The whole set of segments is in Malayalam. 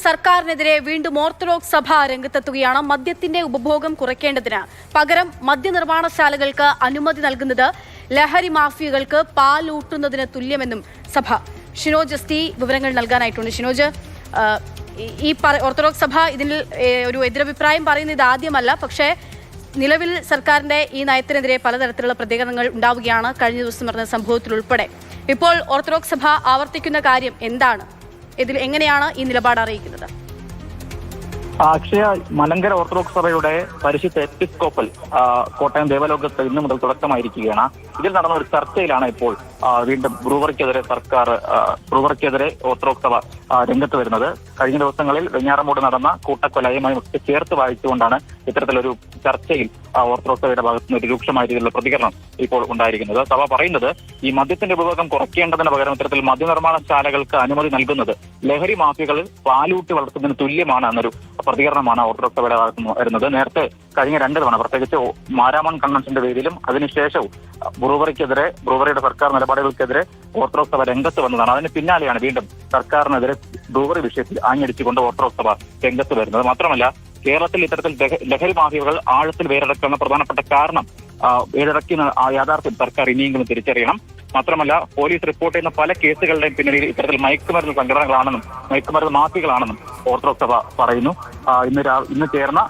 സർക്കാരിനെതിരെ വീണ്ടും ഓർത്തഡോക്സ് സഭ രംഗത്തെത്തുകയാണ്. മദ്യത്തിന്റെ ഉപഭോഗം കുറയ്ക്കേണ്ടതിന് പകരം മദ്യനിർമ്മാണശാലകൾക്ക് അനുമതി നൽകുന്നത് ലഹരി മാഫിയകൾക്ക് പാലൂട്ടുന്നതിന് തുല്യമെന്നും സഭ. ഷിനോജ് എസ്റ്റി വിവരങ്ങൾ നൽകാനായിട്ടുണ്ട്. ഷിനോജ്, ഈ ഓർത്തഡോക്സ് സഭ ഇതിൽ ഒരു എതിരഭിപ്രായം പറയുന്നത് ഇതാദ്യമല്ല. പക്ഷേ നിലവിൽ സർക്കാരിന്റെ ഈ നയത്തിനെതിരെ പലതരത്തിലുള്ള പ്രതികരണങ്ങൾ ഉണ്ടാവുകയാണ്. കഴിഞ്ഞ ദിവസം നടന്ന സംഭവത്തിലുൾപ്പെടെ ഇപ്പോൾ ഓർത്തഡോക്സ് സഭ ആവർത്തിക്കുന്ന കാര്യം എന്താണ്? ഇതിൽ എങ്ങനെയാണ് ഈ നിലപാട് അറിയിക്കുന്നത്? അക്ഷയ, മലങ്കര ഓർത്തഡോക്സ് സഭയുടെ പരിശുദ്ധ എപ്പിസ്കോപ്പൽ കോട്ടയം ദേവലോകത്ത് ഇന്നു മുതൽ തുടക്കമായിരിക്കുകയാണ്. ഇതിൽ നടന്ന ഒരു ചർച്ചയിലാണ് ഇപ്പോൾ വീണ്ടും ബ്രൂവറിക്കെതിരെ ഓർത്തഡോക്സ് സഭ രംഗത്ത് വരുന്നത്. കഴിഞ്ഞ ദിവസങ്ങളിൽ വെഞ്ഞാറമൂട് നടന്ന കൂട്ടക്കൊലയുമായി ചേർത്ത് വായിച്ചുകൊണ്ടാണ് ഇത്തരത്തിലൊരു ചർച്ചയിൽ ഓർത്തഡോക്സ് സഭയുടെ ഭാഗത്തുനിന്ന് ഒരു രൂക്ഷമായ രീതിയിലുള്ള പ്രതികരണം ഇപ്പോൾ ഉണ്ടായിരിക്കുന്നത്. സഭ പറയുന്നത് ഈ മദ്യത്തിന്റെ ഉപഭോഗം കുറയ്ക്കേണ്ടതിന് പകരം ഇത്തരത്തിൽ മദ്യനിർമ്മാണശാലകൾക്ക് അനുമതി നൽകുന്നത് ലഹരി മാഫിയകൾ പാലൂട്ടി വളർത്തുന്നതിന് തുല്യമാണ് എന്നൊരു പ്രതികരണമാണ് ഓർത്തഡോക്സ് സഭയുടെ ഭാഗത്തുനിന്ന് വരുന്നത്. നേരത്തെ കഴിഞ്ഞ 2 തവണ, പ്രത്യേകിച്ച് മാരാമൺ കൺവെൻഷന്റെ പേരിലും അതിനുശേഷവും ബ്രൂവറിയുടെ സർക്കാർ നിലപാടുകൾക്കെതിരെ ഓർത്തഡോക്സ് സഭ രംഗത്ത് വന്നതാണ്. അതിന് പിന്നാലെയാണ് വീണ്ടും സർക്കാരിനെതിരെ ബ്രൂവറി വിഷയത്തിൽ ആഞ്ഞടിച്ചുകൊണ്ട് ഓർത്തഡോക്സ് സഭ രംഗത്ത് വരുന്നത്. മാത്രമല്ല, കേരളത്തിൽ ഇത്തരത്തിൽ ലഹരി മാഫിയകൾ ആഴത്തിൽ വേരടക്കുന്ന പ്രധാനപ്പെട്ട കാരണം വേരടക്കുന്ന ആ യാഥാർത്ഥ്യം സർക്കാർ ഇനിയെങ്കിലും തിരിച്ചറിയണം. മാത്രമല്ല, പോലീസ് റിപ്പോർട്ട് ചെയ്യുന്ന പല കേസുകളുടെയും പിന്നിൽ ഇത്തരത്തിൽ മയക്കുമരുന്ന് സംഘടനകളാണെന്നും മയക്കുമരുന്ന് മാഫിയകളാണെന്നും ഓർത്തഡോക്സ് സഭ പറയുന്നു. ഇന്ന് ചേർന്ന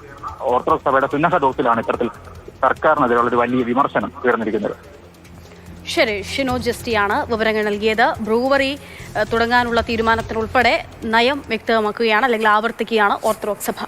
ഓർത്തഡോക്സ് സഭയുടെ സുന്നഹ ദോസിലാണ് ഇത്തരത്തിൽ സർക്കാരിനെതിരെയുള്ള ഒരു വലിയ വിമർശനം ഉയർന്നിരിക്കുന്നത്. ശരി, ഷിനോജ് എസ്റ്റിയാണ് വിവരങ്ങൾ നൽകിയത്. ബ്രൂവറി തുടങ്ങാനുള്ള തീരുമാനത്തിനുൾപ്പെടെ നയം വ്യക്തമാക്കുകയാണ്, അല്ലെങ്കിൽ ആവർത്തിക്കുകയാണ് ഓർത്തഡോക്സ് സഭ.